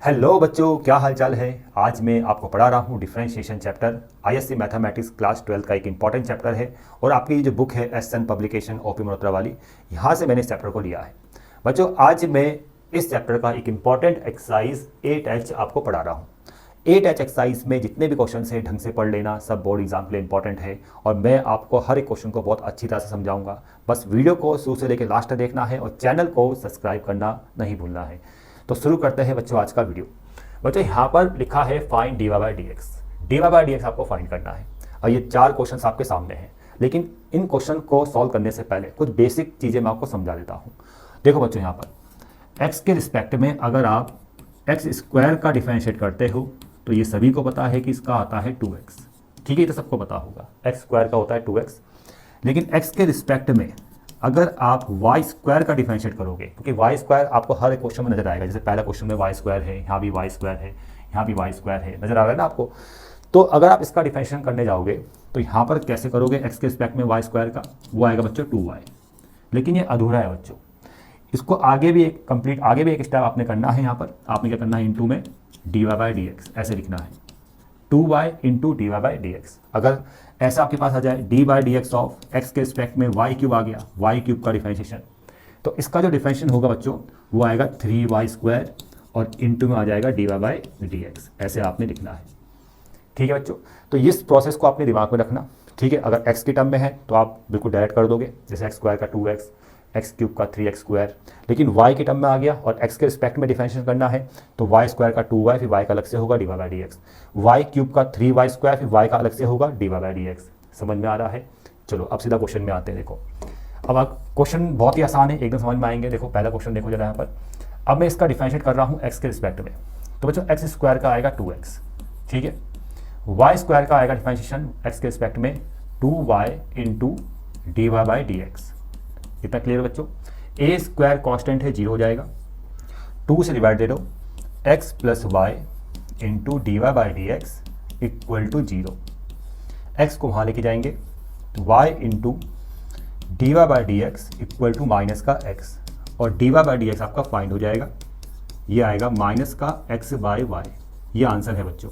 Hello बच्चों, क्या हाल चाल है। आज मैं आपको पढ़ा रहा हूँ differentiation chapter. ISC mathematics class 12 का एक इंपॉर्टेंट चैप्टर है और आपकी जो बुक है एसएन पब्लिकेशन ओपी मल्होत्रा वाली, यहाँ से मैंने इस चैप्टर को लिया है। बच्चों, आज मैं इस चैप्टर का एक इंपॉर्टेंट एक्सरसाइज 8H आपको पढ़ा रहा हूँ। 8H एक्सरसाइज में जितने भी क्वेश्चन है ढंग से पढ़ लेना, सब बोर्ड एग्जाम के लिए इंपॉर्टेंट है और मैं आपको हर एक क्वेश्चन को बहुत अच्छी तरह से समझाऊंगा। बस वीडियो को शुरू से लेकर लास्ट तक देखना है और चैनल को सब्सक्राइब करना नहीं भूलना है। तो शुरू करते हैं बच्चों आज का वीडियो। बच्चों, यहाँ पर लिखा है फाइंड dy बाई dx आपको फाइंड करना है और ये 4 क्वेश्चन आपके सामने हैं। लेकिन इन क्वेश्चन को सॉल्व करने से पहले कुछ बेसिक चीज़ें मैं आपको समझा देता हूँ। देखो बच्चों, यहाँ पर x के रिस्पेक्ट में अगर आप x स्क्वायर का डिफरेंशिएट करते हो तो ये सभी को पता है कि इसका आता है 2x। ठीक है, ये तो सबको पता होगा, x स्क्वायर का होता है 2x। लेकिन x के रिस्पेक्ट में अगर आप y स्क्वायर का डिफरेंशिएट करोगे, क्योंकि y स्क्वायर आपको हर एक क्वेश्चन में नजर आएगा। जैसे पहला क्वेश्चन में y स्क्वायर है, यहाँ भी y स्क्वायर है, यहाँ भी y स्क्वायर है, नजर आ रहा है ना आपको। तो अगर आप इसका डिफरेंशिएशन करने जाओगे तो यहाँ पर कैसे करोगे x के रिस्पेक्ट में y स्क्वायर का, वो आएगा बच्चों 2y। लेकिन ये अधूरा है बच्चों, इसको आगे भी एक स्टेप आपने करना है। यहाँ पर आपने क्या करना है, इंटू में dy बाई dx ऐसे लिखना है, 2y into dy by dx। अगर ऐसा आपके पास आ जाए d by d x of x के रिस्पेक्ट में वाई क्यूब आ गया, वाई क्यूब का डिफरेंशिएशन, तो इसका जो डिफरेंशिएशन होगा बच्चों वो आएगा 3y स्क्वायर और इंटू में आ जाएगा dy बाई डी एक्स। ऐसे आपने लिखना है। ठीक है बच्चों, तो इस प्रोसेस को आपने दिमाग में रखना। ठीक है, अगर x की टर्म में है तो आप बिल्कुल डायरेक्ट कर दोगे, जैसे एक्स स्क्वायर का 2x, एक्स क्यूब का 3x स्क्वायर। लेकिन y की टर्म में आ गया और x के रिस्पेक्ट में डिफरेंशिएशन करना है तो y स्क्वायर का 2y, फिर y का अलग से होगा dy by d x. Y cube का 3y स्क्वायर, फिर y का अलग से होगा dy बाई डी एक्स। समझ में आ रहा है? चलो अब सीधा क्वेश्चन में आते हैं। देखो, अब आप क्वेश्चन बहुत ही आसान है, एकदम समझ में आएंगे। देखो पहला क्वेश्चन देखो जरा यहाँ पर। अब मैं इसका डिफरेंशिएट कर रहा हूँ x के रिस्पेक्ट में, तो बच्चों x स्क्वायर का आएगा 2x। ठीक है, y स्क्वायर का आएगा डिफरेंशिएशन x के रिस्पेक्ट में 2y into d y by d x. इतना क्लियर है बच्चों? a स्क्वायर कॉन्स्टेंट है, 0 हो जाएगा। 2 से डिवाइड दे दो, x plus y into d y by d x equal to 0। x को वहाँ लेके जाएंगे तो y into d y by d x equal to minus का x, और d y by d x आपका फाइंड हो जाएगा। ये आएगा माइनस का x बाई वाई। ये आंसर है बच्चों।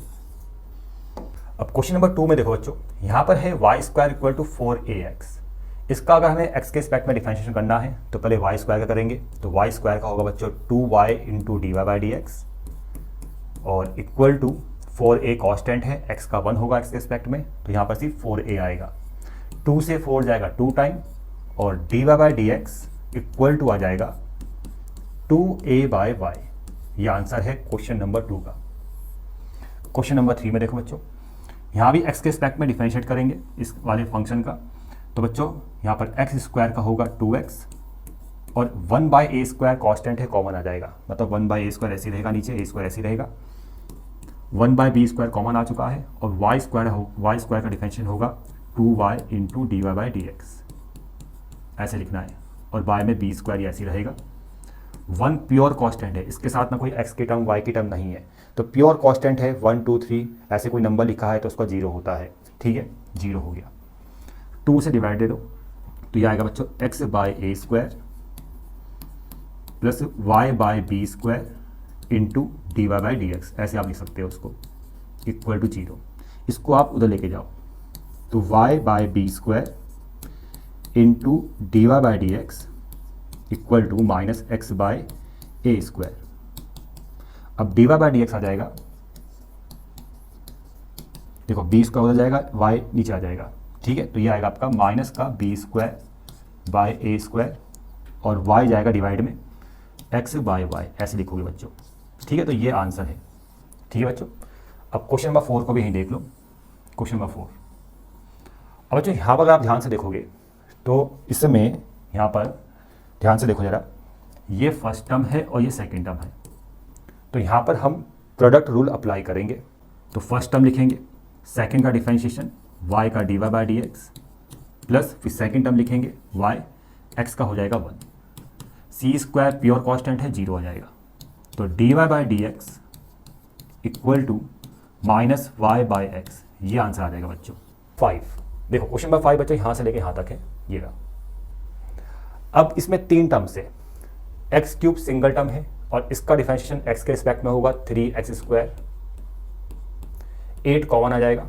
अब क्वेश्चन नंबर 2 में देखो बच्चों, यहाँ पर है y square equal to 4ax। इसका अगर हमें x के रिस्पेक्ट में डिफरेंशिएशन करना है तो पहले y स्क्वायर का करेंगे, तो y स्क्वायर का होगा बच्चों 2y into d y by d x और इक्वल टू 4a कॉन्स्टेंट है, x का 1 होगा x के रिस्पेक्ट में, तो यहाँ पर सिर्फ 4a आएगा। 2 से 4 जाएगा 2 टाइम और d y by d x equal to आ जाएगा 2a बाई वाई। ये आंसर है क्वेश्चन नंबर 2 का। क्वेश्चन नंबर 3 में देखो बच्चों, यहाँ भी x के रिस्पेक्ट में डिफरेंशिएट करेंगे इस वाले फंक्शन का, तो बच्चों यहाँ पर x स्क्वायर का होगा 2x और 1 बाई ए स्क्वायर कॉन्स्टेंट है, कॉमन आ जाएगा। मतलब 1 बाई ए स्क्वायर ऐसे रहेगा, नीचे ए स्क्वायर ऐसे रहेगा। 1 बाई बी स्क्वायर कॉमन आ चुका है और y स्क्वायर का डिफरेंशिएशन होगा 2y into d y by d x. ऐसे लिखना है और y में बी स्क्वायर ऐसे रहेगा। 1 प्योर कॉन्स्टेंट है, इसके साथ ना कोई x की टर्म y की टर्म नहीं है, तो प्योर कॉन्स्टेंट है 1 2 3 ऐसे कोई नंबर लिखा है तो उसका 0 होता है। ठीक है, 0 हो गया। 2 से डिवाइड दे दो तो ये आएगा बच्चों x by a square plus y by b square into d y by d x. ऐसे आप लिख सकते हो उसको, इक्वल टू 0। इसको आप उधर लेके जाओ तो y by b square into d y by d x equal to minus x by a square. अब d y by d x आ जाएगा, देखो बी स्क्वायर उधर जाएगा, y नीचे आ जाएगा। ठीक है, तो ये आएगा आपका माइनस का b square by a square और y जाएगा डिवाइड में x बाई वाई। ऐसे लिखोगे बच्चों। ठीक है, तो ये आंसर है। ठीक है बच्चों, अब क्वेश्चन नंबर 4 को भी यहीं देख लो। क्वेश्चन नंबर 4, अब बच्चों यहाँ पर अगर आप ध्यान से देखोगे तो इसमें यहाँ पर ध्यान से देखो जरा, ये फर्स्ट टर्म है और ये सेकेंड टर्म है। तो यहाँ पर हम प्रोडक्ट रूल अप्लाई करेंगे, तो फर्स्ट टर्म लिखेंगे, सेकेंड का डिफरेंशिएशन y का d y by d x plus फिर सेकेंड टर्म लिखेंगे y, x का हो जाएगा 1। सी स्क्वायर प्योर कॉन्स्टेंट है, 0 हो जाएगा। तो d y by d x equal to minus y by x. ये आंसर आ जाएगा बच्चों 5। देखो क्वेश्चन नंबर 5 बच्चों यहाँ से लेके यहाँ तक है, ये रहा। अब इसमें 3 टर्म्स है, एक्स क्यूब सिंगल टर्म है और इसका डिफरेंशिएशन x के रिस्पेक्ट में होगा 3x²। 8 कॉमन आ जाएगा।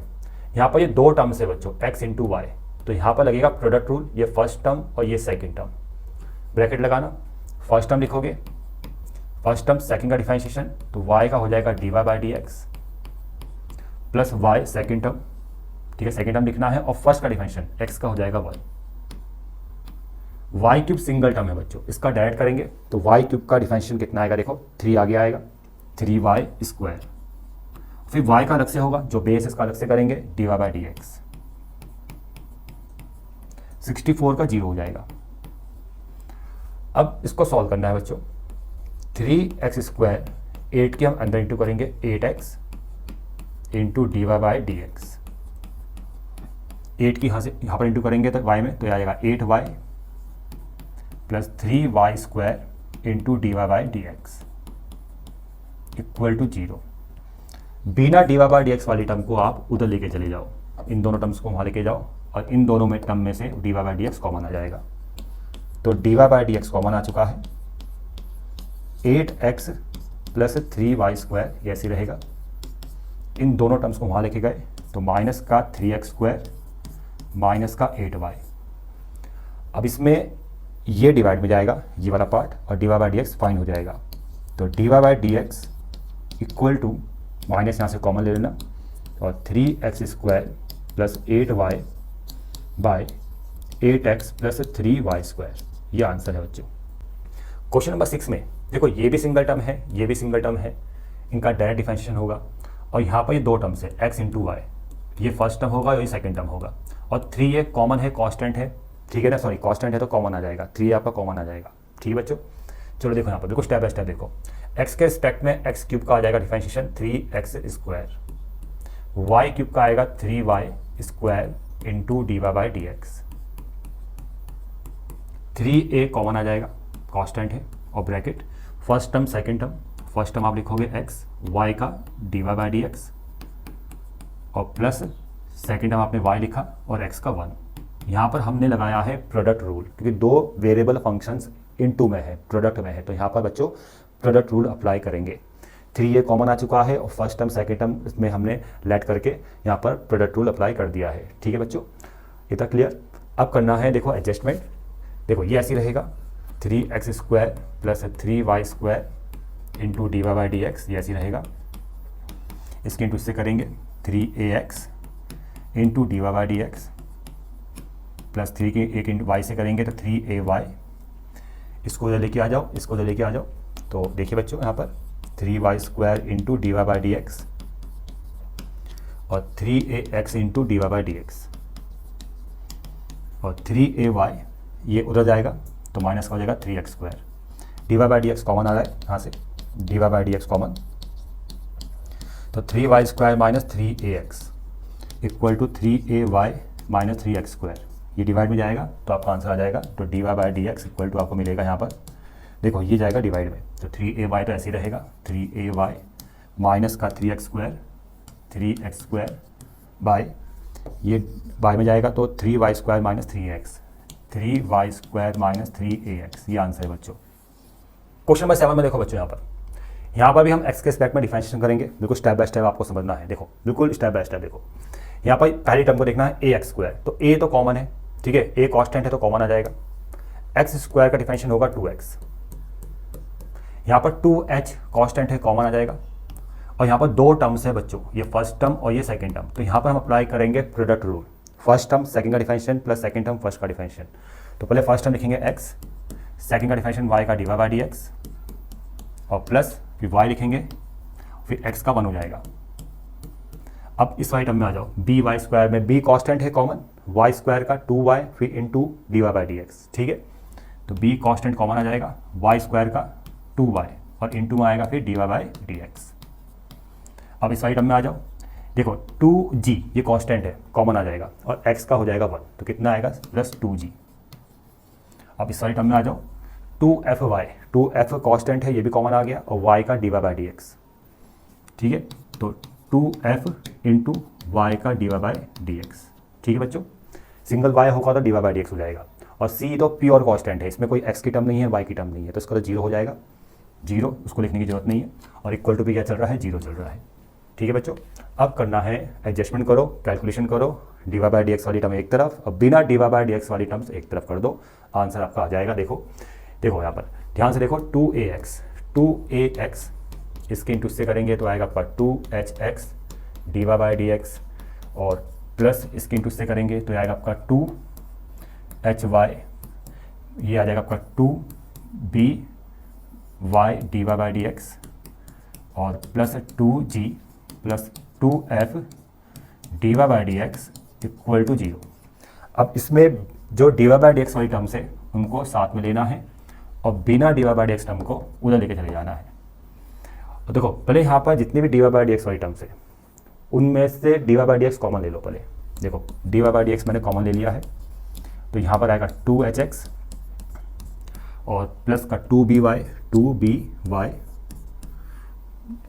यहाँ पर ये दो टर्म्स है बच्चों, x इंटू वाई, तो यहाँ पर लगेगा प्रोडक्ट रूल, ये फर्स्ट टर्म और ये सेकंड टर्म, ब्रैकेट लगाना। फर्स्ट टर्म लिखोगे, फर्स्ट टर्म सेकंड का डिफरेंशिएशन, तो y का हो जाएगा dy/dx plus y second term, ठीक है, सेकंड टर्म लिखना है, और फर्स्ट का डिफरेंशिएशन x का हो जाएगा 1। y क्यूब सिंगल टर्म है बच्चों, इसका डायरेक्ट करेंगे तो y क्यूब का डिफरेंशिएशन कितना आएगा, देखो 3 आगे आएगा, 3y²। फिर y का अलग से होगा, जो बेस इसका अलग से करेंगे, dy/dx। 64 का 0 हो जाएगा। अब इसको सॉल्व करना है बच्चों। 3x², 8 के हम अंदर इंटू करेंगे, 8x इंटू dy/dx। 8 की यहाँ पर इंटू करेंगे तो y में, तो आएगा 8y plus 3y² into dy/dx equal to 0। बिना dy/dx वाली टर्म को आप उधर लेके चले जाओ, इन दोनों टर्म्स को वहाँ लेके जाओ, और इन दोनों में टर्म में से dy/dx कॉमन आ जाएगा। तो dy/dx कॉमन आ चुका है, 8x प्लस 3y² ये ऐसे रहेगा। इन दोनों टर्म्स को वहाँ लेके गए तो माइनस का 3x² माइनस का 8y। अब इसमें ये डिवाइड में जाएगा, ये वाला पार्ट, और dy/dx फाइन हो जाएगा। तो dy/dx इक्वल टू, माइनस यहाँ से कॉमन ले लेना, और 3x² plus 8y bye 8x plus 3y²। ये आंसर है बच्चों। क्वेश्चन नंबर 6 में देखो, ये भी सिंगल टर्म है, ये भी सिंगल टर्म है, इनका डायरेक्ट डिफरेंशिएशन होगा, और यहाँ पर ये दो टर्म्स है, x इंटू वाई, ये फर्स्ट टर्म होगा और ये सेकंड टर्म होगा, और 3 ये कॉमन है, कांस्टेंट है, ठीक है ना, सॉरी कांस्टेंट है तो कॉमन आ जाएगा, 3 आपका कॉमन आ जाएगा, ठीक है बच्चों। चलो देखो यहाँ पर, देखो स्टेप बाय स्टेप देखो। x के रिस्पेक्ट में x³ का आ जाएगा डिफरेंशिएशन 3x², y³ का आएगा 3y² into dy/dx। 3a common आ जाएगा, कांस्टेंट है, और bracket first term second term, first term आप लिखोगे x, y का dy/dx, और प्लस सेकंड टर्म आपने y लिखा और x का 1। यहाँ पर हमने लगाया है प्रोडक्ट रूल, क्योंकि दो वेरिएबल फंक्शंस इनटू में है, प्रोडक्ट में है, तो यहाँ पर बच्चों प्रोडक्ट रूल अप्लाई करेंगे। 3a कॉमन आ चुका है, और फर्स्ट टर्म सेकंड टर्म इसमें हमने लेट करके यहाँ पर प्रोडक्ट रूल अप्लाई कर दिया है, ठीक है बच्चों, इतना क्लियर। अब करना है देखो एडजस्टमेंट। देखो ये ऐसी रहेगा, 3x² plus 3y² into dy/dx, ये ऐसी रहेगा। इसके इंटू इससे करेंगे 3ax इंटू dy/dx प्लस 3 के एक इंटू y से करेंगे तो 3ay। इसको उधर लेके आ जाओ, इसको उधर लेके आ जाओ, तो देखिए बच्चों यहाँ पर 3y² इंटू dy/dx और 3ax इंटू dy/dx, और 3ay ये उधर जाएगा तो माइनस का हो जाएगा 3x²। dy/dx कॉमन आ रहा है यहाँ से, dy/dx कॉमन, तो 3y² minus 3ax equal to 3ay minus 3x²। ये डिवाइड में जाएगा तो आपका आंसर आ जाएगा, तो dy/dx इक्वल टू आपको मिलेगा यहाँ पर, देखो ये जाएगा डिवाइड में, तो 3ay तो ऐसे ही रहेगा, 3ay माइनस का 3x² बाय, ये बाय में जाएगा तो 3y² minus 3x, 3y² minus 3ax। ये आंसर है बच्चों। क्वेश्चन नंबर 7 में देखो बच्चों, यहाँ पर भी हम x के रिस्पेक्ट में डिफरेंशिएशन करेंगे, बिल्कुल स्टेप बाय स्टेप आपको समझना है। देखो बिल्कुल स्टेप बाय स्टेप देखो, यहाँ पर पहली टर्म को देखना है ax², तो a तो कॉमन है, ठीक है, a कांस्टेंट है तो कॉमन आ जाएगा, x² का डिफरेंशिएशन होगा 2x, यहाँ पर 2h कांस्टेंट है, कॉमन आ जाएगा, और यहाँ पर दो टर्म्स है बच्चों, ये फर्स्ट टर्म और ये सेकंड टर्म, तो यहाँ पर हम अप्लाई करेंगे product rule, first term second का differentiation plus second term first का डिफरेंशिएशन। तो पहले फर्स्ट टर्म लिखेंगे x, सेकंड का डिफरेंशिएशन y का dy/dx, और प्लस फिर y लिखेंगे, फिर x का 1 हो जाएगा। अब इस वाली टर्म में आ जाओ, by² में b कांस्टेंट है कॉमन, y² का 2y फिर इंटू dy/dx, ठीक है, तो b कांस्टेंट कॉमन आ जाएगा, y² का 2y और इंटू में आएगा फिर dy/dx। अब इस वाली टर्म में आ जाओ, देखो 2g ये कांस्टेंट है, कॉमन आ जाएगा, और x का हो जाएगा 1, तो कितना आएगा प्लस 2g। अब इस वाली टर्म में आ जाओ, 2f कांस्टेंट है, ये भी कॉमन आ गया, और y का dy/dx, ठीक है, तो 2f इंटू y का dy/dx, ठीक है बच्चों। सिंगल y होगा तो dy/dx हो जाएगा, और c तो प्योर कांस्टेंट है, इसमें कोई x की टर्म नहीं है, y की टर्म नहीं है, तो इसका तो 0 हो जाएगा। 0, उसको लिखने की जरूरत नहीं है। और इक्वल टू भी क्या चल रहा है, 0 चल रहा है। ठीक है बच्चों, अब करना है एडजस्टमेंट करो, कैलकुलेशन करो, dy बाई डी एक्स वाली टर्म एक तरफ और बिना dy बाई डी एक्स वाली टर्म्स एक तरफ कर दो, आंसर आपका आ जाएगा। देखो यहाँ पर ध्यान से देखो, 2ax इसके इंटू से करेंगे तो आएगा आपका 2hx dy by d x, और प्लस इसके इंटू से करेंगे तो आएगा आपका 2hy, ये आ जाएगा आपका 2by dy by d x, और plus 2g plus 2f dy by d x equal to 0। अब इसमें जो dy बाई डी एक्स वाली टर्म्स है उनको साथ में लेना है और बिना dy by d x term को उधर लेके चले जाना है। और देखो पहले यहाँ पर जितनी भी dy बाई डी एक्स वाली टर्म्स है उनमें से dy by d x common ले लो। पहले देखो dy बाई डी एक्स मैंने कॉमन ले लिया है, तो यहाँ पर आएगा 2hx और प्लस का 2by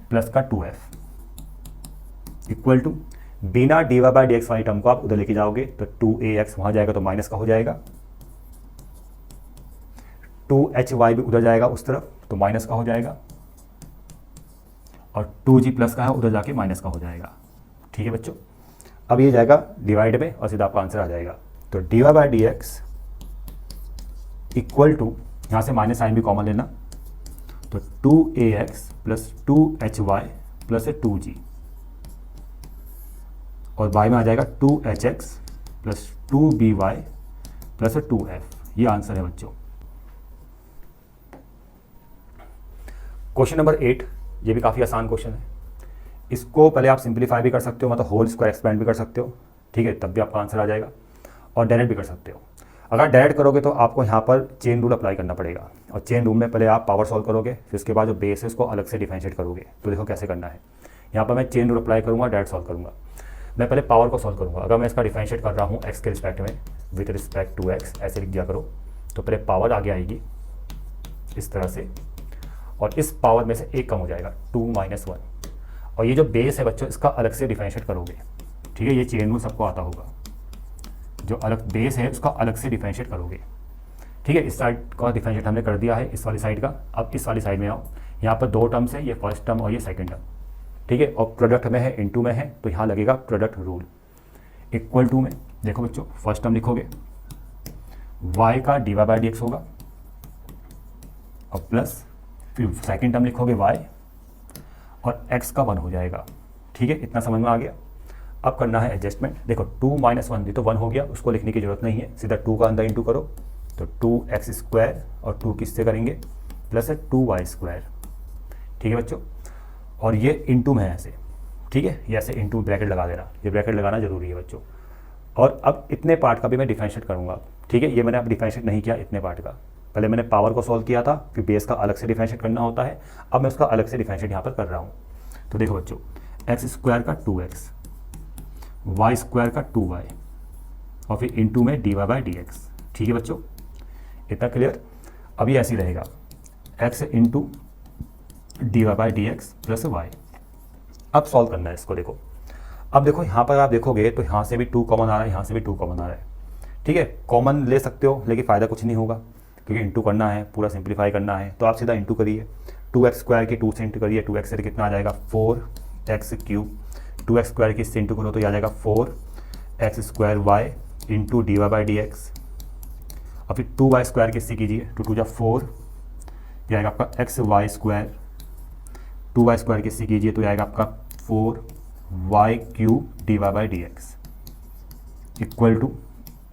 प्लस का 2f इक्वल टू, बिना dy बाई डी एक्स वाली टर्म को आप उधर लेके जाओगे तो 2ax वहाँ जाएगा तो माइनस का हो जाएगा, 2hy भी उधर जाएगा उस तरफ तो माइनस का हो जाएगा, और 2g प्लस का है उधर जाके माइनस का हो जाएगा। ठीक है बच्चों, अब ये जाएगा डिवाइड में और सीधा आपका आंसर आ जाएगा। तो dy by d x equal to, यहाँ से माइनस साइन भी कॉमन लेना, तो 2ax plus 2hy plus 2g, और y में आ जाएगा 2hx plus 2by plus 2f। ये आंसर है बच्चों। क्वेश्चन नंबर 8, ये भी काफ़ी आसान क्वेश्चन है। इसको पहले आप सिंप्लीफाई भी कर सकते हो, मतलब होल स्क्वायर एक्सपेंड भी कर सकते हो, ठीक है, तब भी आपका आंसर आ जाएगा, और डायरेक्ट भी कर सकते हो। अगर डायरेक्ट करोगे तो आपको यहाँ पर चेन रूल अप्लाई करना पड़ेगा, और चेन रूल में पहले आप पावर सॉल्व करोगे, फिर उसके बाद जो बेस है उसको अलग से डिफरेंशिएट करोगे। तो देखो कैसे करना है। यहाँ पर मैं चेन रूल अप्लाई करूँगा, डायरेक्ट सॉल्व करूँगा। मैं पहले पावर को सॉल्व करूँगा। अगर मैं इसका डिफरेंशिएट कर रहा हूँ एक्स के रिस्पेक्ट में, विद रिस्पेक्ट टू एक्स ऐसे लिख दिया करो, तो पहले पावर आगे आएगी इस तरह से, और इस पावर में से एक कम हो जाएगा 2 - 1, और ये जो बेस है बच्चों इसका अलग से डिफरेंशिएट करोगे। ठीक है, ये चेन रूल सबको आता होगा, जो अलग बेस है उसका अलग से डिफरेंशिएट करोगे। ठीक है, इस साइड का डिफरेंशिएट हमने कर दिया है, इस वाली साइड का। अब इस वाली साइड में आओ, यहाँ पर 2 टर्म्स है, ये फर्स्ट टर्म और ये सेकंड टर्म। ठीक है, और प्रोडक्ट में है, इनटू में है, तो यहाँ लगेगा प्रोडक्ट रूल। इक्वल टू में देखो बच्चों, फर्स्ट टर्म लिखोगे y का dy बाई डी एक्स होगा, और प्लस फिर सेकंड टर्म लिखोगे y, और x का 1 हो जाएगा। ठीक है, इतना समझ में आ गया। अब करना है एडजस्टमेंट। देखो 2 - 1 तो 1 हो गया, उसको लिखने की जरूरत नहीं है, सीधा 2 का अंदर इंटू करो, तो 2x² और 2 किससे करेंगे, प्लस 2y²। ठीक है बच्चों, और ये इंटू में है ऐसे। ठीक है, ये ऐसे इंटू ब्रैकेट लगा देना, ये ब्रैकेट लगाना जरूरी है बच्चों। और अब इतने पार्ट का भी मैं डिफरेंशिएट करूँगा। ठीक है, ये मैंने अब डिफरेंशिएट नहीं किया इतने पार्ट का, पहले मैंने पावर को सॉल्व किया था, फिर बेस का अलग से डिफरेंशिएट करना होता है, अब मैं उसका अलग से डिफरेंशिएट यहाँ पर कर रहा हूँ। तो देखो बच्चों, x² का 2x, y² का 2y, और फिर इंटू में dy बाई डी एक्स। ठीक है बच्चों, इतना क्लियर। अभी ऐसे ही रहेगा, x into dy by d x plus y। अब सॉल्व करना है इसको। देखो अब देखो यहाँ पर आप देखोगे तो यहाँ से भी 2 कॉमन आ रहा है, यहाँ से भी 2 कॉमन आ रहा है। ठीक है, कॉमन ले सकते हो लेकिन फ़ायदा कुछ नहीं होगा, क्योंकि इंटू करना है, पूरा सिंप्लीफाई करना है, तो आप सीधा इंटू करिए। 2x² की 2 से इंटू करिए, 2x से कितना आ जाएगा 4x³, 2x² की इससे इंटू करो तो आ जाएगा 4x² into dy by d x, और फिर 2y² की इससे कीजिए, 2 × 2 = 4, यह आएगा आपका xy², 2y² की इससे कीजिए तो यह आएगा आपका 4y³ dy by d x equal to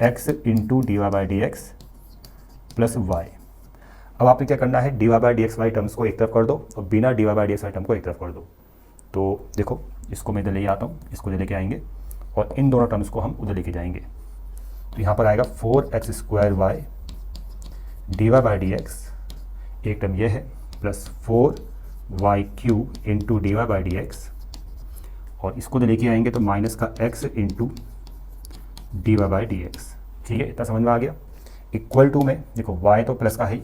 x into dy by d x plus y। अब आपने क्या करना है, dy बाई डी एक्स वाली टर्म्स को एक तरफ कर दो और बिना dy बाई डी एक्स वाली टर्म को एक तरफ कर दो। तो देखो इसको मैं इधर ले आता हूँ, इसको इधर लेके आएंगे और इन दोनों टर्म्स को हम उधर लेके जाएंगे। तो यहाँ पर आएगा 4x² dy by d x, एक टर्म ये है, plus 4y³ into dy by d x, और इसको तो लेके आएंगे तो माइनस का x into dy by d x. ठीक है, इतना समझ में आ गया। इक्वल टू में देखो y तो प्लस का है ही,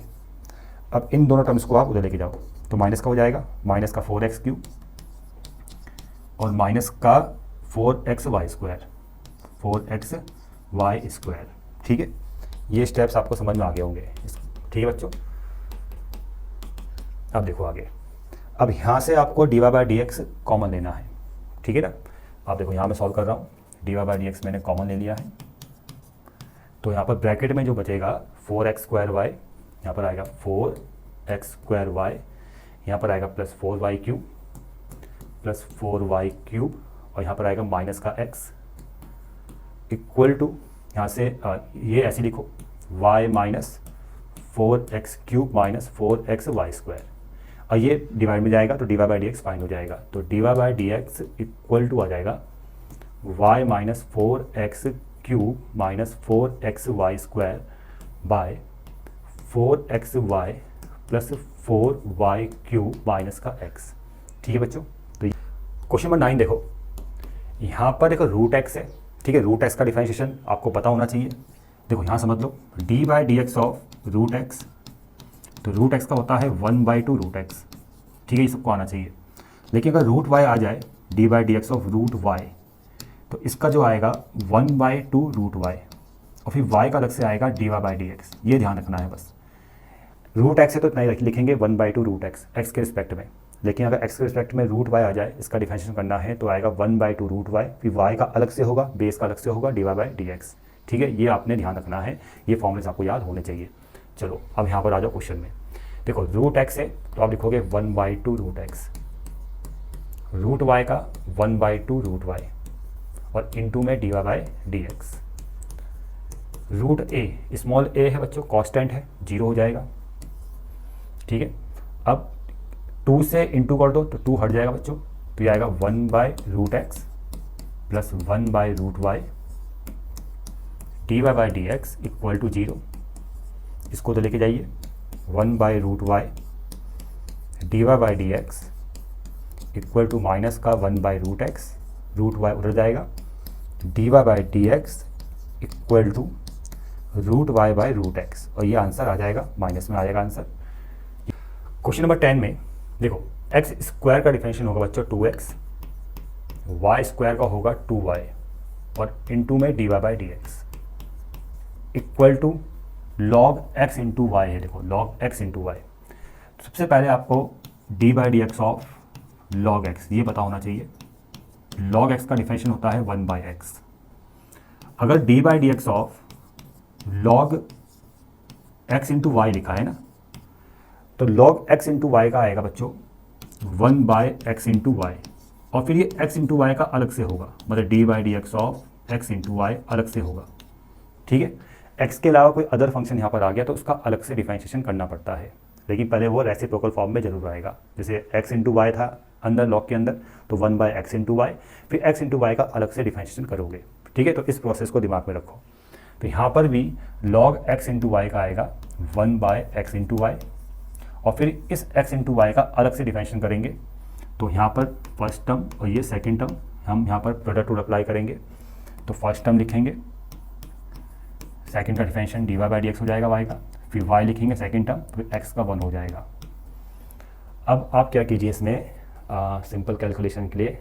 अब इन दोनों टर्म्स को आप उधर लेके जाओ तो माइनस का हो जाएगा, माइनस का 4x³ और माइनस का 4xy², 4xy²। ठीक है, ये स्टेप्स आपको समझ में आ गए होंगे। ठीक है बच्चों, अब देखो आगे, अब यहाँ से आपको d y by d x common लेना है, ठीक है ना। आप देखो यहाँ मैं सॉल्व कर रहा हूँ, d y by d x मैंने कॉमन ले लिया है, तो यहाँ पर ब्रैकेट में जो बचेगा 4x² यहाँ पर आएगा 4x², यहाँ पर आएगा +4y³ +4y³ और यहाँ पर आएगा माइनस का x इक्वल टू, यहाँ से ये ऐसे लिखो y minus 4x³ minus 4xy², और ये डिवाइड में जाएगा तो d y by d x find हो जाएगा। तो d y by d x equal to आ जाएगा y minus 4x³ minus 4xy² by 4xy plus 4y³ minus का x। ठीक है बच्चों, तो क्वेश्चन नंबर 9 देखो, यहाँ पर देखो रूट एक्स है, ठीक है। रूट एक्स का डिफरेंशिएशन आपको पता होना चाहिए। देखो यहाँ समझ लो d by d x of root x, तो रूट एक्स का होता है 1/2 रूट एक्स, ठीक है, ये सबको आना चाहिए। लेकिन अगर रूट वाई आ जाए d by d x of root y, तो इसका जो आएगा 1/2 रूट वाई, और फिर वाई का अलग से आएगा d y by d x. ये ध्यान रखना है बस। रूट एक्स है तो इतना ही लिखेंगे 1/2 रूट एक्स, एक्स के रिस्पेक्ट में। लेकिन अगर एक्स के रिस्पेक्ट में रूट वाई आ जाए, इसका डिफरेंशिएशन करना है, तो आएगा 1/2 रूट वाई, फिर वाई का अलग से होगा, बेस का अलग से होगा d y by d x. ठीक है, ये आपने ध्यान रखना है, ये फॉर्मूलेस आपको याद होने चाहिए। चलो अब यहाँ पर आ जाओ क्वेश्चन में। देखो रूट एक्स है तो आप लिखोगे 1/2 रूट एक्स, रूट वाई का 1/2 रूट वाई, और इनटू में d y by d x. Root a, small a है बच्चों, कांस्टेंट है, 0 हो जाएगा। ठीक है, अब 2 से इंटू कर दो तो 2 हट जाएगा बच्चों, तो ये आएगा 1/रूट एक्स प्लस 1/रूट y d y by d x equal to 0। इसको तो लेके जाइए 1/रूट y d y by d x equal to minus का 1/रूट एक्स, रूट वाई उधर जाएगा, d y by d x equal to root y by root x, और ये आंसर आ जाएगा, माइनस में आ जाएगा आंसर। क्वेश्चन नंबर 10 में देखो एक्स स्क्वायर का डिफरेंशिएशन होगा बच्चों 2x, वाई स्क्वायर का होगा 2y, और इनटू में d y by d x equal to log x into y है। देखो लॉग एक्स इंटू वाई, सबसे पहले आपको d by d x of log x ये पता होना चाहिए। लॉग एक्स का डिफरेंशिएशन होता है 1/x। अगर d by d x of log x into y लिखा है ना, तो लॉग एक्स इंटू वाई का आएगा बच्चों 1/x इंटू वाई, और फिर ये x इंटू वाई का अलग से होगा, मतलब d by d x of x into y अलग से होगा। ठीक है, x के अलावा कोई अदर फंक्शन यहाँ पर आ गया तो उसका अलग से डिफरेंशिएशन करना पड़ता है, लेकिन पहले वो रेसिप्रोकल फॉर्म में जरूर आएगा। जैसे x इंटू वाई था अंदर लॉग के अंदर, तो 1/x इंटू वाई, फिर x इंटू वाई का अलग से डिफरेंशिएशन करोगे। ठीक है, तो इस प्रोसेस को दिमाग में रखो। तो यहाँ पर भी लॉग x इंटू वाई का आएगा 1/x इंटू वाई, और फिर इस x इंटू वाई का अलग से डिफरेंशिएशन करेंगे, तो यहाँ पर फर्स्ट टर्म और ये सेकंड टर्म हम यहाँ पर प्रोडक्ट रूल अप्लाई करेंगे। तो फर्स्ट टर्म लिखेंगे, सेकंड का differentiation d y by d x हो जाएगा y का, फिर y लिखेंगे सेकंड टर्म, फिर x का 1 हो जाएगा। अब आप क्या कीजिए, इसमें सिंपल कैलकुलेशन के लिए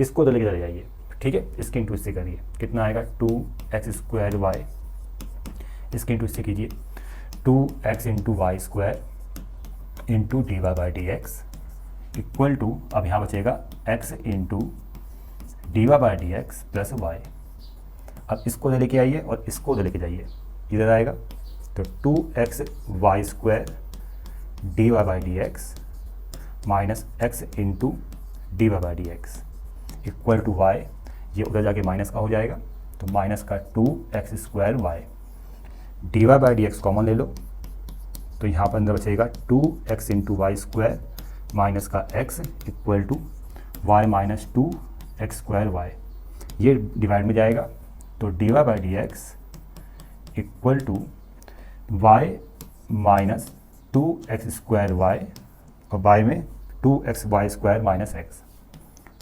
इसको तो लेके चले जाइए। ठीक है, इसके इंटू इससे करिए, कितना आएगा 2x² y, इसके इंटू इससे कीजिए 2x into y square into d y by d x equal to, अब यहाँ बचेगा x into d y by d x plus y. अब इसको लेके आइए और इसको लेके जाइए, इधर आएगा तो 2xy² d y by d x minus x into d y by d x equal to y, ये उधर जाके माइनस का हो जाएगा, तो माइनस का 2x² y, d y by d x common ले लो, तो यहाँ पर अंदर बचेगा 2x into y square minus का x equal to y minus 2x² y, ये डिवाइड में जाएगा, तो d y by d x equal to y minus 2x² y, और y में 2xy² minus x,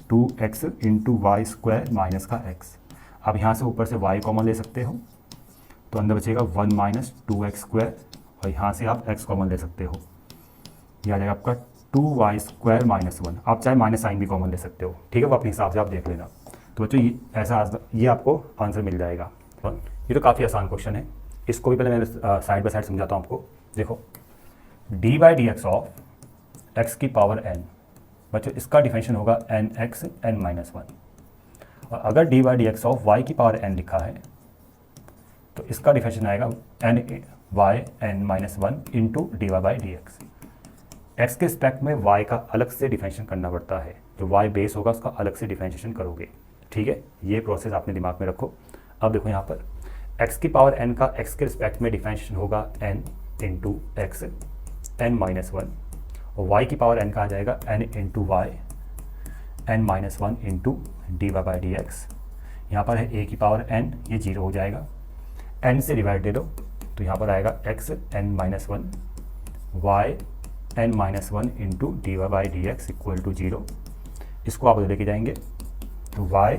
2x into y square minus का x। अब यहाँ से ऊपर से y कॉमन ले सकते हो, तो अंदर बचेगा 1 माइनस 2x², और यहाँ से आप x कॉमन ले सकते हो, यह आ जाएगा आपका 2y² माइनस 1। आप चाहे माइनस साइन भी कॉमन ले सकते हो। ठीक है, वो अपने हिसाब से आप देख लेना। तो बच्चों ये आपको आंसर मिल जाएगा। ये तो काफ़ी आसान क्वेश्चन है, इसको भी पहले मैं साइड बाय साइड समझाता हूँ आपको। देखो D by d x of x की पावर n, बच्चों इसका डिफरेंशिएशन होगा nx n-1। और अगर dy dx ऑफ y की पावर n लिखा है तो इसका डिफरेंशिएशन आएगा ny n-1 into dy by dx। x के रिस्पेक्ट में y का अलग से डिफरेंशिएशन करना पड़ता है, जो y बेस होगा उसका अलग से डिफरेंशिएशन करोगे। ठीक है, ये प्रोसेस आपने दिमाग में रखो। अब देखो यहाँ पर x की पावर n का x के रिस्पेक्ट में डिफरेंशिएशन होगा n इंटू x n-1, और y की पावर n का आ जाएगा n into y n-1 into dy by dx। यहाँ पर है a की पावर n, ये 0 हो जाएगा, n से डिवाइड दे दो तो यहाँ पर आएगा x n-1 y n-1 into dy by dx equal to 0। इसको आप लेके जाएंगे तो y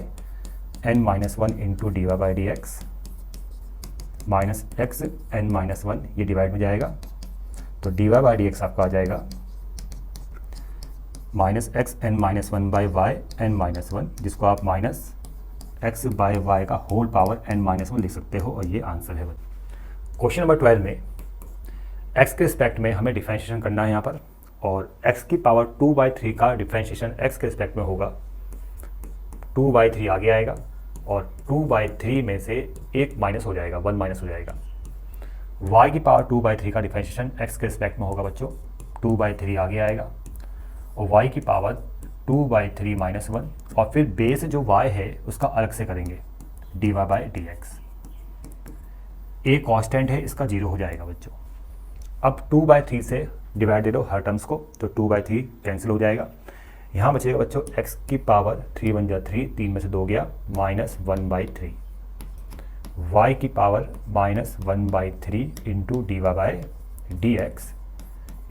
n-1 into dy by dx minus x n-1, ये डिवाइड में जाएगा तो dy बाई dx आपका आ जाएगा minus x n-1 by y n-1, जिसको आप माइनस x बाई y का होल पावर n-1 लिख सकते हो, और ये आंसर है। क्वेश्चन नंबर 12 में x के रिस्पेक्ट में हमें डिफरेंशिएशन करना है यहाँ पर, और x की पावर 2/3 का डिफरेंशिएशन x के रिस्पेक्ट में होगा 2/3 आगे आएगा, और 2/3 में से 1 माइनस हो जाएगा, 1 माइनस हो जाएगा। y की पावर 2/3 का डिफरेंशिएशन x के रिस्पेक्ट में होगा बच्चों 2/3 आगे आएगा, और y की पावर 2/3 माइनस 1, और फिर बेस जो y है उसका अलग से करेंगे dy by dx। a constant है, इसका 0 हो जाएगा बच्चों। अब 2/3 से डिवाइड दे दो हर टर्म्स को, तो 2/3 कैंसिल हो जाएगा। यहाँ बचेगा बच्चों x की पावर 3 × 3, 3 में से 2 गया, माइनस 1/3, y की power minus 1/3 into dy by dx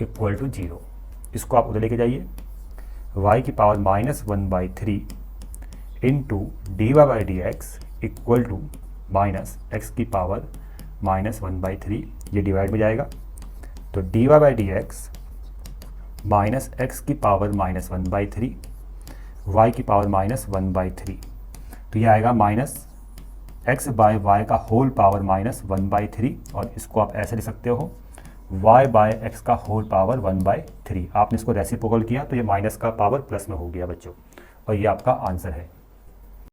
equal to 0। इसको आप उधर लेके जाइए, y की power minus 1/3 into dy by dx equal to minus x की पावर माइनस 1/3, ये डिवाइड में जाएगा तो dy by dx minus x की पावर माइनस 1/3, y की पावर माइनस 1/3, तो ये आएगा माइनस x बाय y का होल पावर माइनस 1/3, और इसको आप ऐसे लिख सकते हो y बाय x का होल पावर 1/3। आपने इसको रेसिप्रोकल किया तो ये माइनस का पावर प्लस में हो गया बच्चों, और ये आपका आंसर है।